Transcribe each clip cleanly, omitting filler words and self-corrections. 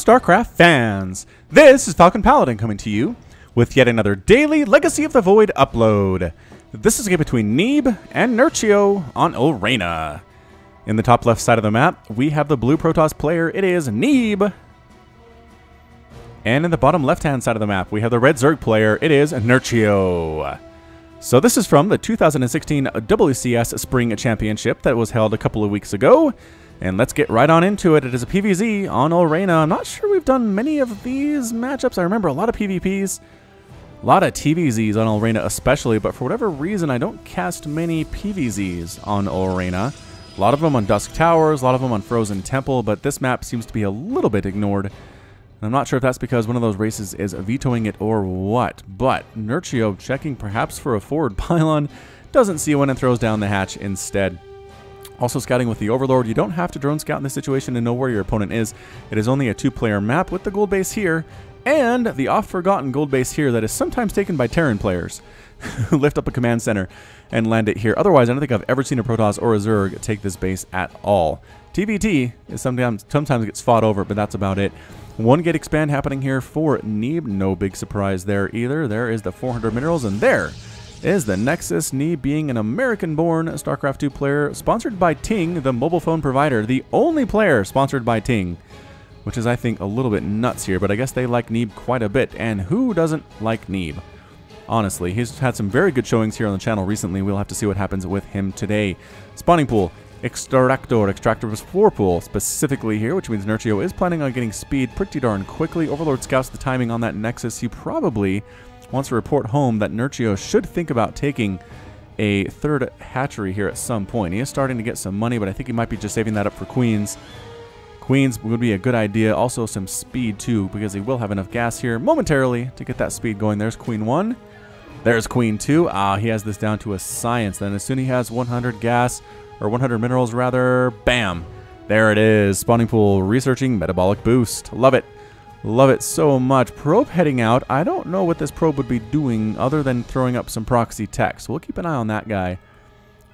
StarCraft fans? This is Falcon Paladin coming to you with yet another daily Legacy of the Void upload. This is a game between Neeb and Nerchio on Ulrena. In the top left side of the map, we have the blue Protoss player. It is Neeb. And in the bottom left-hand side of the map, we have the red Zerg player. It is Nerchio. So this is from the 2016 WCS Spring Championship that was held a couple of weeks ago. And let's get right on into it. It is a PvZ on Ulrena. I'm not sure we've done many of these matchups. I remember a lot of PvPs, a lot of TvZs on Ulrena especially, but for whatever reason, I don't cast many PvZs on Ulrena. A lot of them on Dusk Towers, a lot of them on Frozen Temple, but this map seems to be a little bit ignored. And I'm not sure if that's because one of those races is vetoing it or what, but Nerchio checking perhaps for a forward pylon, doesn't see one and throws down the hatch instead. Also scouting with the Overlord. You don't have to drone scout in this situation to know where your opponent is. It is only a two-player map with the gold base here, and the oft-forgotten gold base here that is sometimes taken by Terran players who lift up a command center and land it here. Otherwise, I don't think I've ever seen a Protoss or a Zerg take this base at all. TVT is sometimes gets fought over, but that's about it. One gate expand happening here for Neeb. No big surprise there either. There is the 400 minerals, and there is the Nexus. Neeb being an American-born StarCraft 2 player, sponsored by Ting, the mobile phone provider. The only player sponsored by Ting, which is, I think, a little bit nuts here, but I guess they like Neeb quite a bit. And who doesn't like Neeb? Honestly, he's had some very good showings here on the channel recently. We'll have to see what happens with him today. Spawning pool. Extractor was 4 pool specifically here, which means Nerchio is planning on getting speed pretty darn quickly. Overlord scouts the timing on that Nexus. He probably wants to report home that Nerchio should think about taking a third hatchery here at some point. He is starting to get some money, but I think he might be just saving that up for Queens. Queens would be a good idea. Also some speed too, because he will have enough gas here momentarily to get that speed going. There's Queen 1. There's Queen 2. He has this down to a science. Then as soon as he has 100 gas, or 100 minerals rather, bam, there it is. Spawning pool, researching metabolic boost. Love it. Love it so much. Probe heading out. I don't know what this probe would be doing other than throwing up some proxy tech. So we'll keep an eye on that guy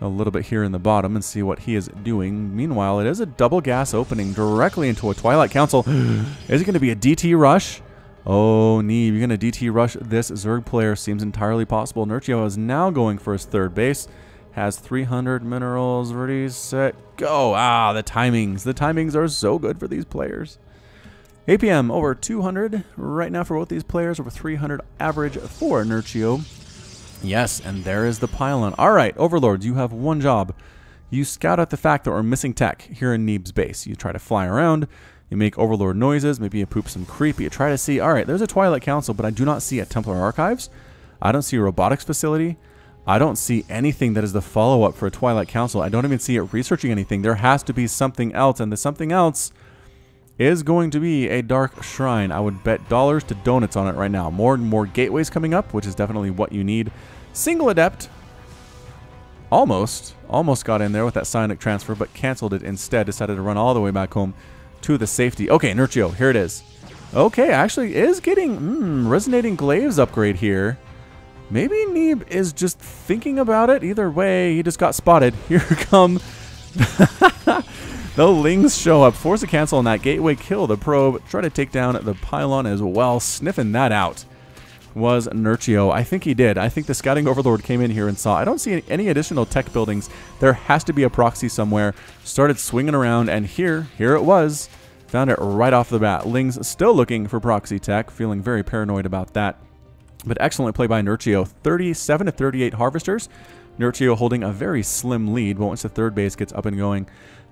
a little bit here in the bottom and see what he is doing. Meanwhile, it is a double gas opening directly into a Twilight Council. Is it going to be a DT rush? Oh, Neeb, you're going to DT rush this Zerg player. Seems entirely possible. Nerchio is now going for his third base. Has 300 minerals. Ready, set, go. The timings. The timings are so good for these players. APM over 200 right now for both these players. Over 300 average for Nerchio. Yes, and there is the pylon. All right, Overlords, you have one job. You scout out the fact that we're missing tech here in Neeb's base. You try to fly around. You make Overlord noises. Maybe you poop some creep. You try to see, all right, there's a Twilight Council, but I do not see a Templar Archives. I don't see a robotics facility. I don't see anything that is the follow-up for a Twilight Council. I don't even see it researching anything. There has to be something else, and the something else is going to be a Dark Shrine. I would bet dollars to donuts on it right now. More and more gateways coming up, which is definitely what you need. Single Adept almost got in there with that Psionic transfer, but canceled it instead. Decided to run all the way back home to the safety. Okay, Nerchio, here it is. Okay, actually is getting Resonating Glaives upgrade here. Maybe Neeb is just thinking about it. Either way, he just got spotted. Here come the Lings show up. Force a cancel on that gateway. Kill the probe. Try to take down the pylon as well. Sniffing that out was Nerchio. I think he did. I think the Scouting Overlord came in here and saw, I don't see any additional tech buildings. There has to be a proxy somewhere. Started swinging around, and here it was. Found it right off the bat. Lings still looking for proxy tech. Feeling very paranoid about that. But excellent play by Nerchio. 37 to 38 harvesters. Nerchio holding a very slim lead. But once the third base gets up and going,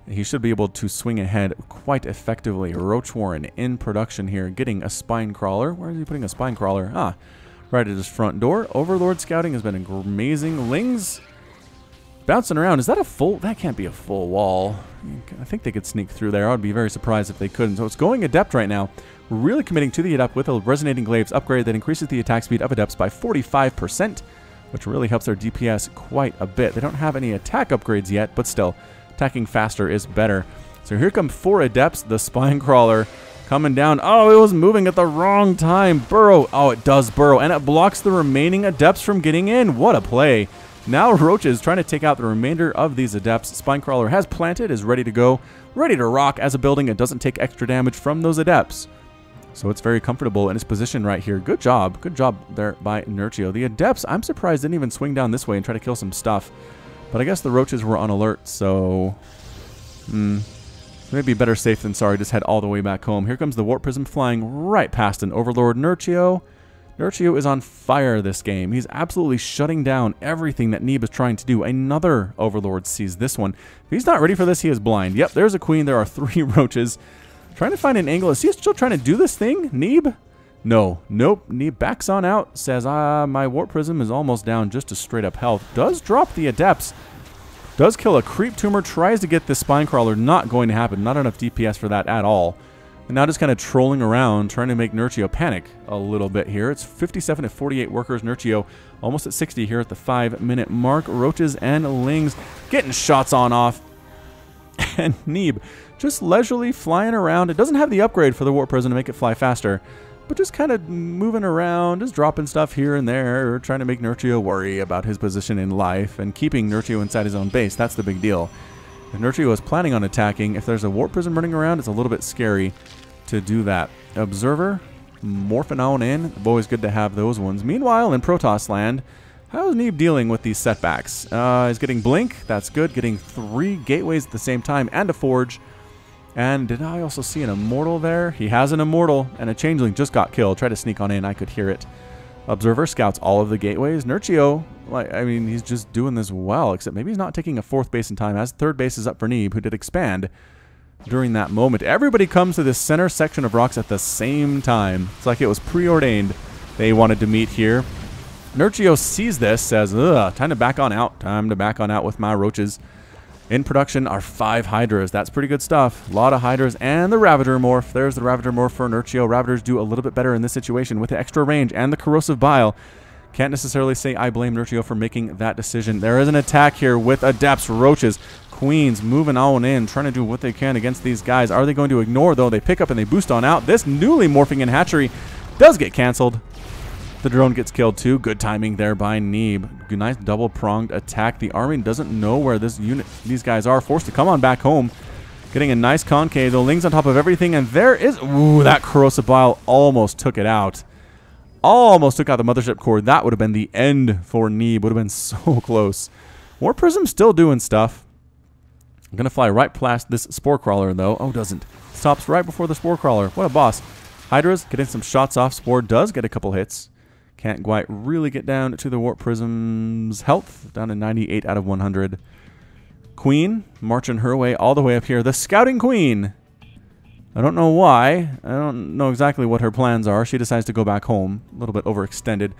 he should be able to swing ahead quite effectively. Roach Warren in production here, getting a spine crawler. Where is he putting a spine crawler? Right at his front door. Overlord scouting has been amazing. Lings bouncing around. Is that a full? That can't be a full wall. I think they could sneak through there. I would be very surprised if they couldn't. So it's going Adept right now. Really committing to the Adept with a Resonating Glaives upgrade that increases the attack speed of Adepts by 45%, which really helps their DPS quite a bit. They don't have any attack upgrades yet, but still, attacking faster is better. So here come 4 Adepts. The Spine Crawler coming down. Oh, it was moving at the wrong time. Burrow. Oh, it does burrow, and it blocks the remaining Adepts from getting in. What a play. Now Roach is trying to take out the remainder of these Adepts. Spinecrawler has planted, is ready to go, ready to rock as a building. It doesn't take extra damage from those Adepts. So it's very comfortable in its position right here. Good job. Good job there by Nerchio. The Adepts, I'm surprised, didn't even swing down this way and try to kill some stuff. But I guess the roaches were on alert, so... maybe better safe than sorry. Just head all the way back home. Here comes the Warp Prism flying right past an Overlord Nerchio. Nerchio is on fire this game. He's absolutely shutting down everything that Neeb is trying to do. Another Overlord sees this one. If he's not ready for this, he is blind. Yep, there's a queen. There are 3 roaches. Trying to find an angle. Is he still trying to do this thing, Neeb? No. Nope. Neeb backs on out. Says, my Warp Prism is almost down just to straight up health. Does drop the Adepts. Does kill a Creep Tumor. Tries to get this Spine Crawler. Not going to happen. Not enough DPS for that at all. And now just kind of trolling around, trying to make Nerchio panic a little bit here. It's 57 to 48 workers. Nerchio almost at 60 here at the 5-minute mark. Roaches and Lings getting shots on off. And Neeb just leisurely flying around. It doesn't have the upgrade for the Warp Prism to make it fly faster, but just kind of moving around, just dropping stuff here and there, trying to make Nerchio worry about his position in life and keeping Nerchio inside his own base. That's the big deal. If Nerchio is planning on attacking, if there's a Warp Prism running around, it's a little bit scary to do that. Observer, morphing on in. Always good to have those ones. Meanwhile, in Protoss land, how is Neeb dealing with these setbacks? He's getting Blink. That's good. Getting 3 gateways at the same time and a Forge. And did I also see an Immortal there? He has an Immortal, and a Changeling just got killed. Tried to sneak on in. I could hear it. Observer scouts all of the gateways. Nerchio, I mean, he's just doing this well, except maybe he's not taking a 4th base in time, as 3rd base is up for Neeb, who did expand during that moment. Everybody comes to this center section of rocks at the same time. It's like it was preordained. They wanted to meet here. Nerchio sees this, says, ugh, time to back on out. Time to back on out with my roaches. In production are 5 Hydras. That's pretty good stuff. A lot of Hydras and the Ravager Morph. There's the Ravager Morph for Nerchio. Ravagers do a little bit better in this situation with the extra range and the Corrosive Bile. Can't necessarily say I blame Nerchio for making that decision. There is an attack here with Adepts, Roaches, Queens moving on in, trying to do what they can against these guys. Are they going to ignore, though? They pick up and they boost on out. This newly morphing in hatchery does get canceled. The drone gets killed too. Good timing there by Neeb. Nice double-pronged attack. The army doesn't know where these guys are. Forced to come on back home. Getting a nice concave. The Lings on top of everything. And there is... Ooh, that Corrosive Bile almost took it out. Almost took out the Mothership Core. That would have been the end for Neeb. Would have been so close. Warp Prism still doing stuff. I'm going to fly right past this Spore Crawler, though. Oh, doesn't. Stops right before the Spore Crawler. What a boss. Hydras getting some shots off. Spore does get a couple hits. Can't quite really get down to the Warp Prism's health. Down to 98 out of 100. Queen marching her way all the way up here. The Scouting Queen. I don't know why. I don't know exactly what her plans are. She decides to go back home. A little bit overextended.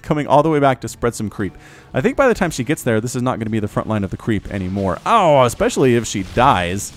Coming all the way back to spread some creep. I think by the time she gets there, this is not going to be the front line of the creep anymore. Oh, especially if she dies.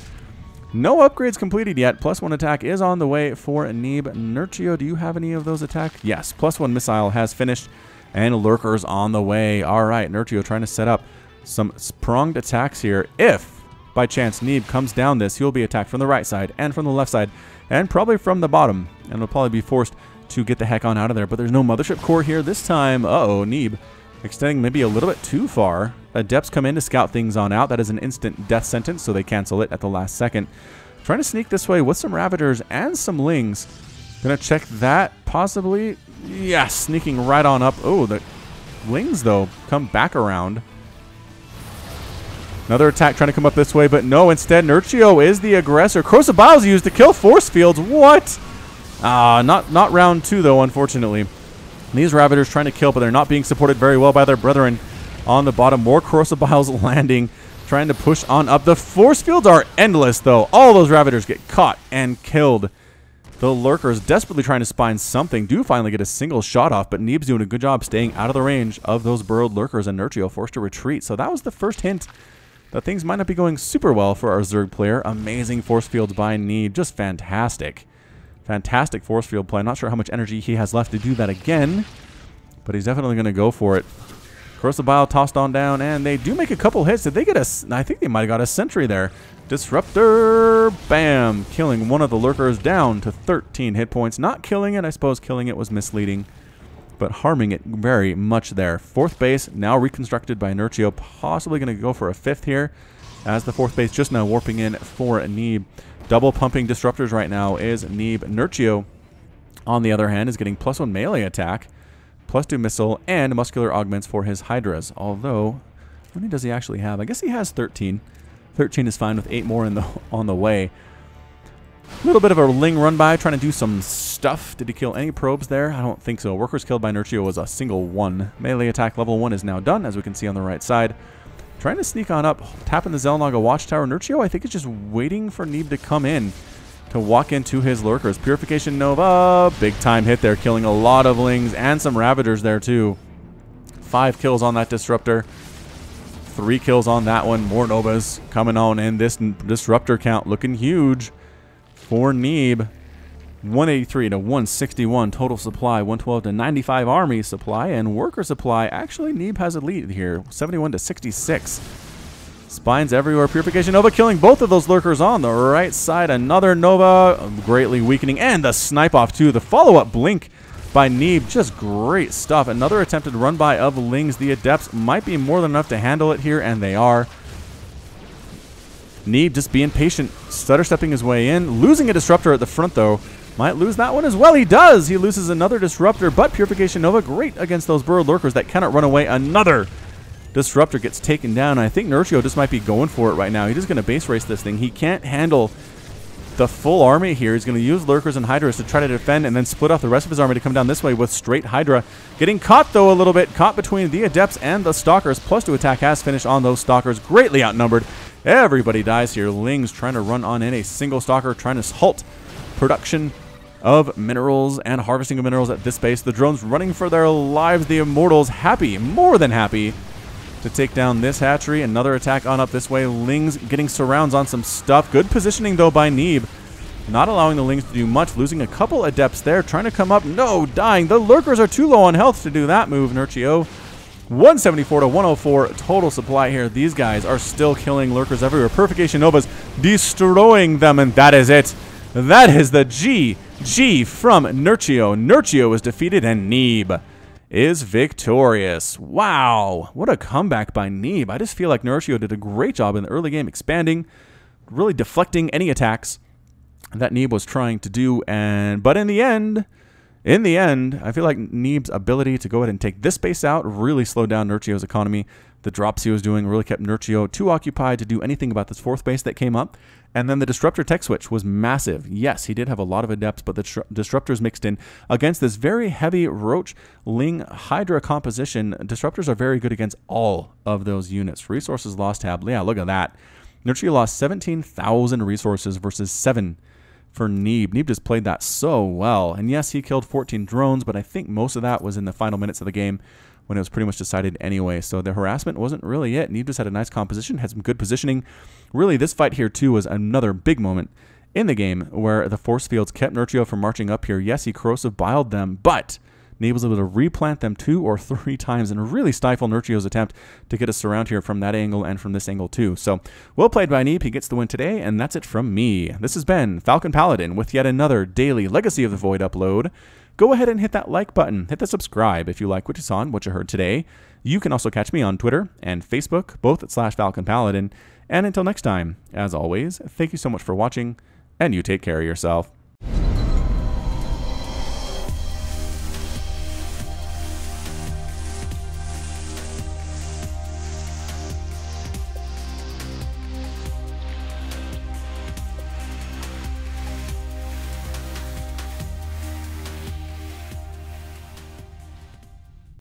No upgrades completed yet. +1 attack is on the way for Neeb. Nerchio, do you have any of those attacks? Yes, +1 missile has finished. And Lurkers on the way. All right, Nerchio trying to set up some pronged attacks here. If, by chance, Neeb comes down this, he'll be attacked from the right side and from the left side. And probably from the bottom. And will probably be forced to get the heck on out of there. But there's no Mothership Core here this time. Uh-oh, Neeb extending maybe a little bit too far. Adepts come in to scout things on out. That is an instant death sentence, so they cancel it at the last second. Trying to sneak this way with some Ravagers and some Lings. Gonna check that, possibly. Yes, sneaking right on up. Oh, the Lings, though, come back around. Another attack trying to come up this way, but no, instead, Nerchio is the aggressor. Corrosive Bile is used to kill force fields. What? Not round 2, though, unfortunately. These Ravagers trying to kill, but they're not being supported very well by their brethren on the bottom. More Corrosive Biles landing, trying to push on up. The force fields are endless, though. All those Ravagers get caught and killed. The Lurkers, desperately trying to spine something, do finally get a single shot off, but Neeb's doing a good job staying out of the range of those burrowed Lurkers, and Nerchio forced to retreat. So that was the first hint that things might not be going super well for our Zerg player. Amazing force fields by Neeb. Just fantastic. Fantastic force field play. I'm not sure how much energy he has left to do that again, but he's definitely going to go for it. Corrosive Bile tossed on down, and they do make a couple hits. Did they get a... I think they might have got a sentry there. Disruptor, bam, killing one of the Lurkers down to 13 hit points. Not killing it. I suppose killing it was misleading, but harming it very much there. 4th base now reconstructed by Nerchio. Possibly going to go for a 5th here, as the 4th base just now warping in for Neeb. Double pumping disruptors right now is Neeb. Nerchio, on the other hand, is getting +1 melee attack, +2 missile, and muscular augments for his Hydras. Although, how many does he actually have? I guess he has 13. 13 is fine with 8 more on the way. A little bit of a Ling run by, trying to do some stuff. Did he kill any probes there? I don't think so. Workers killed by Nerchio was a single one. Melee attack level 1 is now done, as we can see on the right side. Trying to sneak on up, tapping the Xel'Naga Watchtower. Nerchio, I think, is just waiting for Neeb to come in to walk into his lurkers. Purification Nova, big time hit there, killing a lot of Lings and some Ravagers there too. 5 kills on that Disruptor. 3 kills on that one. More Novas coming on, and this Disruptor count looking huge for Neeb. 183 to 161 total supply, 112 to 95 army supply, and worker supply. Actually, Neeb has a lead here, 71 to 66. Spines everywhere. Purification Nova killing both of those lurkers on the right side. Another Nova greatly weakening, and the snipe off too. The follow-up blink by Neeb, just great stuff. Another attempted run by of Lings. The Adepts might be more than enough to handle it here, and they are. Neeb just being patient, stutter stepping his way in, losing a Disruptor at the front though. Might lose that one as well. He does. He loses another Disruptor, but Purification Nova great against those bird lurkers that cannot run away. Another Disruptor gets taken down. I think Nerchio just might be going for it right now. He's just going to base race this thing. He can't handle the full army here. He's going to use lurkers and Hydras to try to defend and then split off the rest of his army to come down this way with straight Hydra. Getting caught though a little bit. Caught between the Adepts and the Stalkers. +2 attack has finished on those Stalkers. Greatly outnumbered. Everybody dies here. Lings trying to run on in a single Stalker, trying to halt production of minerals and harvesting of minerals at this base. The drones running for their lives. The Immortals happy, more than happy, to take down this hatchery. Another attack on up this way. Lings getting surrounds on some stuff. Good positioning though by Neeb. Not allowing the Lings to do much. Losing a couple Adepts there. Trying to come up. No, dying. The Lurkers are too low on health to do that move, Nerchio. 174 to 104 total supply here. These guys are still killing Lurkers everywhere. Purification Novas destroying them, and that is it. That is the GG from Nerchio. Nerchio is defeated, and Neeb is victorious. Wow, what a comeback by Neeb. I just feel like Nerchio did a great job in the early game, expanding, really deflecting any attacks that Neeb was trying to do. But in the end, I feel like Neeb's ability to go ahead and take this base out really slowed down Nerchio's economy. The drops he was doing really kept Nerchio too occupied to do anything about this 4th base that came up. And then the Disruptor tech switch was massive. Yes, he did have a lot of Adepts, but the Disruptors mixed in against this very heavy Roach Ling Hydra composition. Disruptors are very good against all of those units. Resources lost tab. Yeah, look at that. Nerchio lost 17,000 resources versus 7 for Neeb. Neeb just played that so well. And yes, he killed 14 drones, but I think most of that was in the final minutes of the game when it was pretty much decided anyway. So the harassment wasn't really it. Neeb just had a nice composition, had some good positioning. Really, this fight here too was another big moment in the game where the force fields kept Nerchio from marching up here. Yes, he corrosive biled them, but Neeb was able to replant them 2 or 3 times and really stifle Nerchio's attempt to get us around here from that angle and from this angle too. So, well played by Neeb. He gets the win today, and that's it from me. This has been Falcon Paladin with yet another daily Legacy of the Void upload. Go ahead and hit that like button. Hit the subscribe if you like what you saw and what you heard today. You can also catch me on Twitter and Facebook, both at /Falcon Paladin. And until next time, as always, thank you so much for watching, and you take care of yourself.